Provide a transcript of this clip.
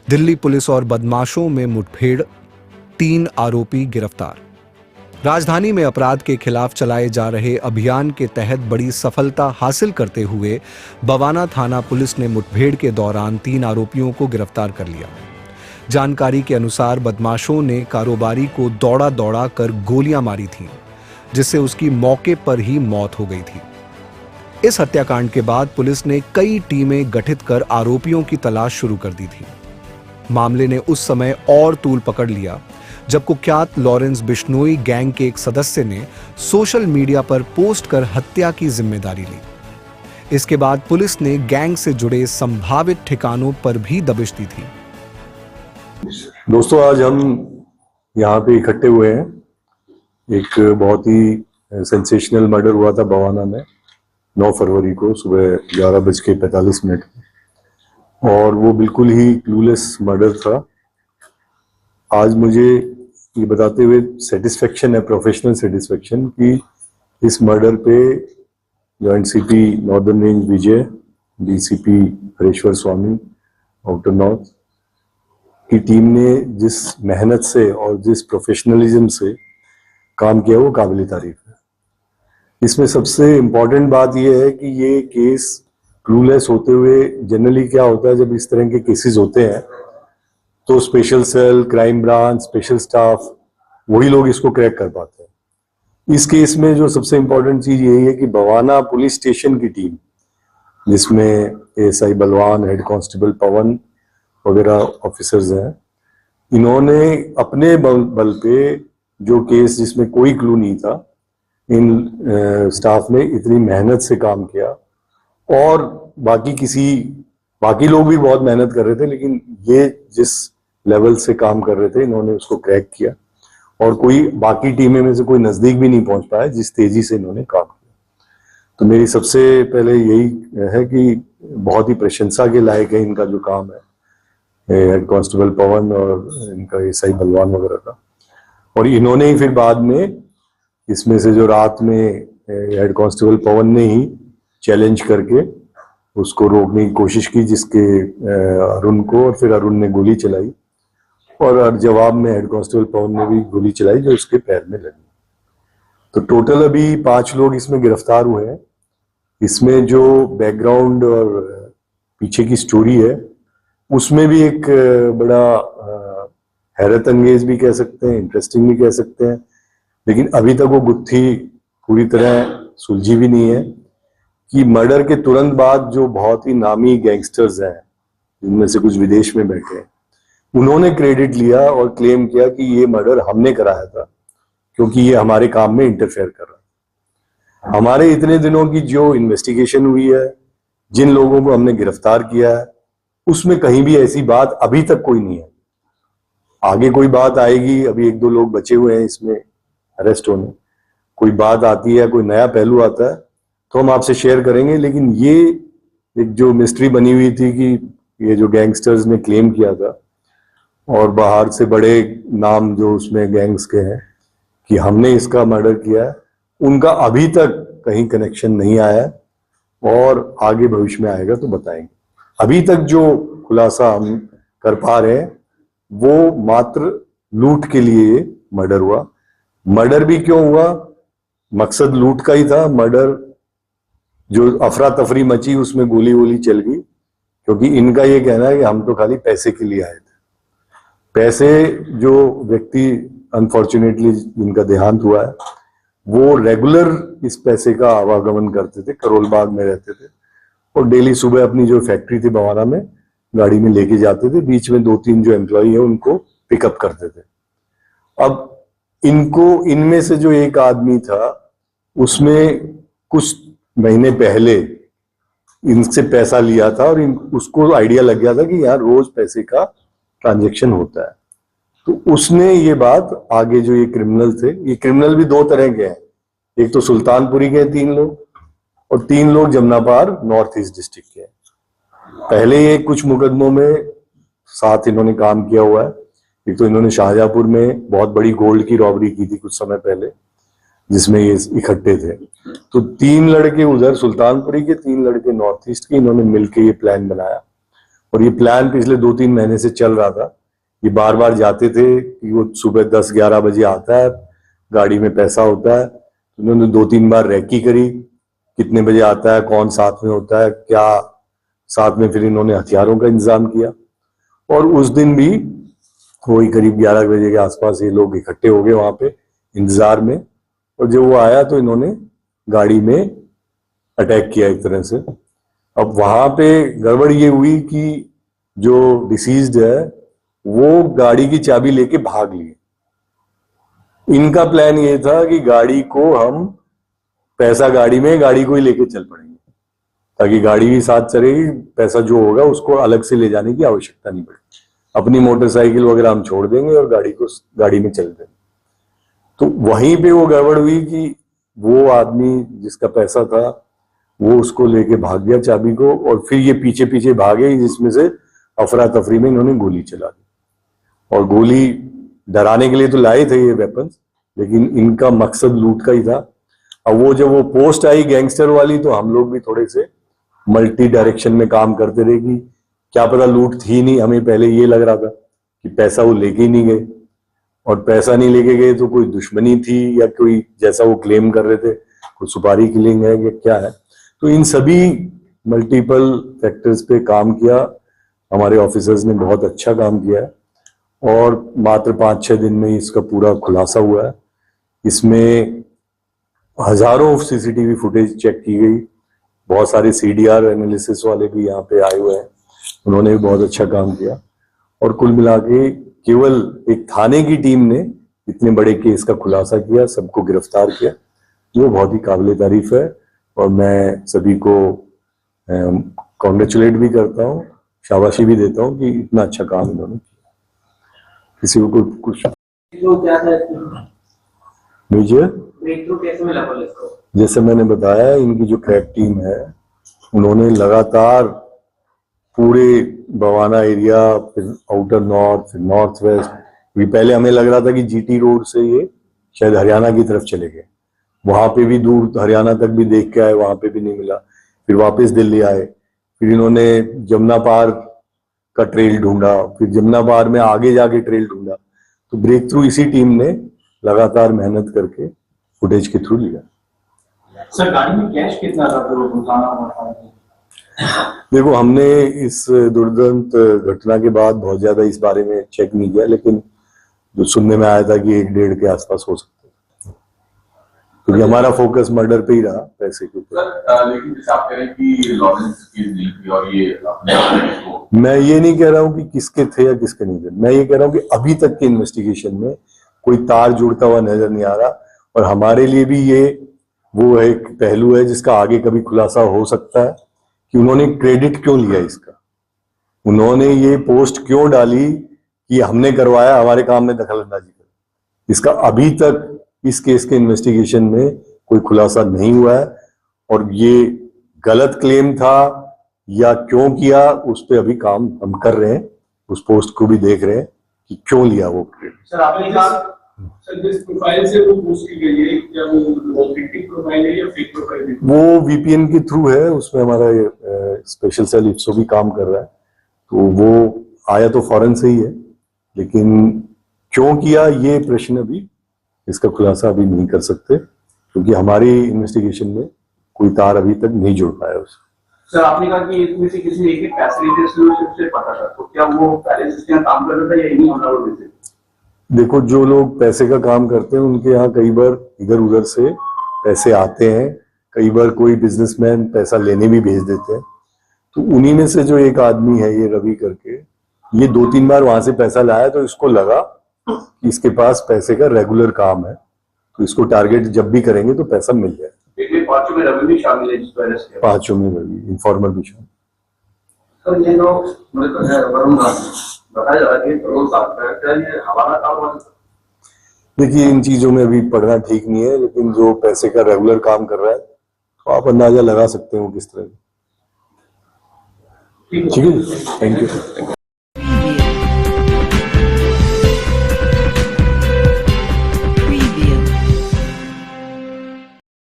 Delhi police और बदमाशों में मुठभेड़, 3 आरोपी गिरफ्तार। राजधानी में अपराध के खिलाफ चलाए जा रहे अभियान के तहत बड़ी सफलता हासिल करते हुए बवाना थाना पुलिस ने मुठभेड़ के दौरान 3 आरोपियों को गिरफ्तार कर लिया। जानकारी के अनुसार बदमाशों ने कारोबारी को दौड़ा दौड़ा कर गोलियां मारी थीं, जिससे उसकी मौके पर ही मौत हो गई थी। इस हत्याकांड के बाद पुलिस ने कई टीमें गठित कर आरोपियों की तलाश शुरू कर दी थी। मामले ने उस समय और तूल पकड़ लिया जब कुख्यात लॉरेंस बिश्नोई गैंग के एक सदस्य ने सोशल मीडिया पर पोस्ट कर हत्या की जिम्मेदारी ली। इसके बाद पुलिस ने गैंग से जुड़े संभावित ठिकानों पर भी दबिश दी थी। दोस्तों, आज हम यहाँ पे इकट्ठे हुए हैं। एक बहुत ही सेंसेशनल मर्डर हुआ था बवाना में 9 फरवरी को सुबह 11:45 और वो बिल्कुल ही क्लूलेस मर्डर था। आज मुझे ये बताते हुए सेटिस्फेक्शन है, प्रोफेशनल सेटिस्फेक्शन, कि इस मर्डर पे जॉइंट सीपी नॉर्दर्न रेंज विजय, डीसीपी हरेश्वर स्वामी आउटर नॉर्थ की टीम ने जिस मेहनत से और जिस प्रोफेशनलिज्म से काम किया वो काबिल तारीफ है। इसमें सबसे इम्पोर्टेंट बात यह है कि ये केस क्लूलेस होते हुए, जनरली क्या होता है जब इस तरह के केसेस होते हैं तो special cell, crime branch, special staff, वही लोग इसको क्रैक कर पाते हैं। इस केस में जो सबसे इम्पोर्टेंट चीज यही है कि बवाना पुलिस स्टेशन की टीम, जिसमें एएसआई बलवान, हेड कांस्टेबल पवन वगैरह ऑफिसर्स हैं, इन्होंने अपने बल पे जो केस जिसमें कोई क्लू नहीं था, इन स्टाफ ने इतनी मेहनत से काम किया। और बाकी लोग भी बहुत मेहनत कर रहे थे, लेकिन ये जिस लेवल से काम कर रहे थे इन्होंने उसको क्रैक किया और कोई बाकी टीमें में से कोई नजदीक भी नहीं पहुंच पाया जिस तेजी से इन्होंने काम किया। तो मेरी सबसे पहले यही है कि बहुत ही प्रशंसा के लायक है इनका जो काम है, हेड कांस्टेबल पवन और इनका एएसआई बलवान वगैरह का। और इन्होंने ही फिर बाद में इसमें से जो रात में हेड कांस्टेबल पवन ने ही चैलेंज करके उसको रोकने की कोशिश की, जिसके अरुण को, और फिर अरुण ने गोली चलाई और जवाब में हेड कांस्टेबल पवन ने भी गोली चलाई जो उसके पैर में लगी। तो टोटल अभी 5 लोग इसमें गिरफ्तार हुए हैं। इसमें जो बैकग्राउंड और पीछे की स्टोरी है उसमें भी एक बड़ा हैरत अंगेज भी कह सकते हैं, इंटरेस्टिंग भी कह सकते हैं, लेकिन अभी तक वो गुत्थी पूरी तरह सुलझी भी नहीं है कि मर्डर के तुरंत बाद जो बहुत ही नामी गैंगस्टर्स हैं, जिनमें से कुछ विदेश में बैठे हैं, उन्होंने क्रेडिट लिया और क्लेम किया कि ये मर्डर हमने कराया था क्योंकि ये हमारे काम में इंटरफेयर कर रहा है। हमारे इतने दिनों की जो इन्वेस्टिगेशन हुई है, जिन लोगों को हमने गिरफ्तार किया है, उसमें कहीं भी ऐसी बात अभी तक कोई नहीं है। आगे कोई बात आएगी, अभी 1-2 लोग बचे हुए हैं इसमें अरेस्ट होने, कोई बात आती है, कोई नया पहलू आता है तो हम आपसे शेयर करेंगे। लेकिन ये एक जो मिस्ट्री बनी हुई थी कि ये जो गैंगस्टर्स ने क्लेम किया था और बाहर से बड़े नाम जो उसमें गैंग्स के हैं कि हमने इसका मर्डर किया है, उनका अभी तक कहीं कनेक्शन नहीं आया है और आगे भविष्य में आएगा तो बताएंगे। अभी तक जो खुलासा हम कर पा रहे हैं वो मात्र लूट के लिए मर्डर हुआ। मर्डर भी क्यों हुआ, मकसद लूट का ही था। मर्डर जो अफरा तफरी मची उसमें गोली वोली चल गई, क्योंकि इनका ये कहना है कि हम तो खाली पैसे के लिए आए थे। पैसे, जो व्यक्ति अनफॉर्चुनेटली जिनका देहांत हुआ है वो रेगुलर इस पैसे का आवागमन करते थे, करोल बाग में रहते थे और डेली सुबह अपनी जो फैक्ट्री थी बवाना में गाड़ी में लेके जाते थे। बीच में 2-3 जो एम्प्लॉई है उनको पिकअप करते थे। अब इनमें से जो एक आदमी था उसमें कुछ महीने पहले इनसे पैसा लिया था और उसको आइडिया लग गया था कि यार रोज पैसे का ट्रांजैक्शन होता है। तो उसने ये बात आगे, जो ये क्रिमिनल थे, ये क्रिमिनल भी 2 तरह के हैं, एक तो सुल्तानपुरी के 3 लोग और 3 लोग जमनापार नॉर्थ ईस्ट डिस्ट्रिक्ट के हैं। पहले ये कुछ मुकदमों में साथ इन्होंने काम किया हुआ है। एक तो इन्होंने शाहजहांपुर में बहुत बड़ी गोल्ड की रॉबरी की थी कुछ समय पहले, जिसमें ये इकट्ठे थे। तो 3 लड़के उधर सुल्तानपुरी के, 3 लड़के नॉर्थ ईस्ट के, इन्होंने मिलकर ये प्लान बनाया और ये प्लान पिछले 2-3 महीने से चल रहा था। ये बार बार जाते थे कि वो सुबह 10-11 बजे आता है, गाड़ी में पैसा होता है। उन्होंने 2-3 बार रैकी करी, कितने बजे आता है, कौन साथ में होता है, क्या साथ में। फिर इन्होंने हथियारों का इंतजाम किया और उस दिन भी वही करीब 11 बजे के आसपास ये लोग इकट्ठे हो गए वहां पे इंतजार में। और जब वो आया तो इन्होंने गाड़ी में अटैक किया एक तरह से। अब वहां पे गड़बड़ ये हुई कि जो डिसीज्ड है वो गाड़ी की चाबी लेके भाग लिए। इनका प्लान ये था कि गाड़ी को हम पैसा गाड़ी में, गाड़ी को ही लेके चल पड़ेंगे ताकि गाड़ी भी साथ चलेगी, पैसा जो होगा उसको अलग से ले जाने की आवश्यकता नहीं पड़ेगी। अपनी मोटरसाइकिल वगैरह हम छोड़ देंगे और गाड़ी को गाड़ी में चल देंगे। तो वहीं पे वो गड़बड़ हुई कि वो आदमी जिसका पैसा था वो उसको लेके भाग गया चाबी को, और फिर ये पीछे पीछे भागे, जिसमें से अफरा तफरी में इन्होंने गोली चला दी। और गोली डराने के लिए तो लाए थे ये वेपन्स, लेकिन इनका मकसद लूट का ही था। अब वो जब वो पोस्ट आई गैंगस्टर वाली तो हम लोग भी थोड़े से मल्टी डायरेक्शन में काम करते रहे कि क्या पता लूट थी नहीं। हमें पहले ये लग रहा था कि पैसा वो लेके ही नहीं गए, और पैसा नहीं लेके गए तो कोई दुश्मनी थी या कोई, जैसा वो क्लेम कर रहे थे, कोई सुपारी किलिंग है या क्या है। तो इन सभी मल्टीपल फैक्टर्स पे काम किया। हमारे ऑफिसर्स ने बहुत अच्छा काम किया है और मात्र 5-6 दिन में इसका पूरा खुलासा हुआ है। इसमें हजारों सीसीटीवी फुटेज चेक की गई, बहुत सारे सीडीआर एनालिसिस वाले भी यहाँ पे आए हुए हैं, उन्होंने भी बहुत अच्छा काम किया। और कुल मिला के केवल एक थाने की टीम ने इतने बड़े केस का खुलासा किया, सबको गिरफ्तार किया, वो बहुत ही काबिल तारीफ है। और मैं सभी को कॉन्ग्रेचुलेट भी करता हूँ, शाबाशी भी देता हूँ कि इतना अच्छा काम इन्होंने किया। किसी को कुछ मेजर जैसे मैंने बताया, इनकी जो क्रैक टीम है उन्होंने लगातार पूरे बवाना एरिया, फिर आउटर नॉर्थ, फिर नॉर्थ वेस्ट, पहले हमें लग रहा था कि जीटी रोड से ये शायद हरियाणा की तरफ चले गए, वहां पे भी दूर हरियाणा तक भी देख के आए, वहां पे भी नहीं मिला। फिर वापस दिल्ली आए, फिर इन्होंने जमुना पार का ट्रेल ढूंढा, फिर जमुना पार में आगे जाके ट्रेल ढूंढा। तो ब्रेक थ्रू इसी टीम ने लगातार मेहनत करके फुटेज के थ्रू लिया। सर गाड़ी में कैश कितना था? देखो, हमने इस दुर्दांत घटना के बाद बहुत ज्यादा इस बारे में चेक नहीं किया, लेकिन जो सुनने में आया था कि 1-1.5 के आसपास हो सकता है, क्योंकि हमारा फोकस मर्डर पे ही रहा, पैसे के ऊपर। लेकिन जैसे आप कह रहे हैं कि लॉरेंस की नहीं थी और ये अपने मैं ये नहीं कह रहा हूँ कि किसके थे या किसके नहीं थे, मैं ये कह रहा हूँ कि अभी तक के इन्वेस्टिगेशन में कोई तार जुड़ता हुआ नजर नहीं आ रहा। और हमारे लिए भी ये वो एक पहलू है जिसका आगे कभी खुलासा हो सकता है कि उन्होंने क्रेडिट क्यों लिया इसका, उन्होंने ये पोस्ट क्यों डाली कि हमने करवाया, हमारे काम में दखलंदाजी कर। इसका अभी तक इस केस के इन्वेस्टिगेशन में कोई खुलासा नहीं हुआ है, और ये गलत क्लेम था या क्यों किया उस पर अभी काम हम कर रहे हैं, उस पोस्ट को भी देख रहे हैं कि क्यों लिया वो क्रेडिट। सर आपने कहा सर जिस प्रोफाइल से वो पोस्ट की गई है, क्या वो ऑथेंटिक प्रोफाइल है या फेक प्रोफाइल है? वो वीपीएन के थ्रू है, उसमें हमारा स्पेशल सेल इफ्सो भी काम कर रहा है, तो वो आया तो फॉरेन से ही है, लेकिन क्यों किया ये प्रश्न अभी, इसका खुलासा अभी नहीं कर सकते, क्योंकि हमारी इन्वेस्टिगेशन में कोई तार अभी तक नहीं जुड़ पाया उससे। सर आपने कहा कि इसमें से किसी ने एक पैसे लिए से पता था, तो क्या वो पहले से यहाँ काम कर रहा था या इन्हीं होना वाले थे? देखो, जो लोग पैसे का काम करते हैं उनके यहाँ कई बार इधर उधर से पैसे आते हैं, कई बार कोई बिजनेसमैन पैसा लेने भी भेज देते हैं। तो उन्हीं में से जो एक आदमी है ये रवि करके, ये 2-3 बार वहां से पैसा लाया, तो इसको लगा कि इसके पास पैसे का रेगुलर काम है, तो इसको टारगेट जब भी करेंगे तो पैसा मिल जाए। पांचों में रवि भी शामिल है, जिसको अरेस्ट किया? पांचों में रवि, इन्फॉर्मर भी शामिल। सर ये लोग मुझे तो है वरुण बताया जा रहा है कि रोज आप करते हैं, ये हमारा काम है। देखिए, इन चीजों में अभी पढ़ना ठीक नहीं है, लेकिन जो पैसे का रेगुलर काम कर रहा है तो आप अंदाजा लगा सकते हो किस तरह। ठीक है, थैंक यू।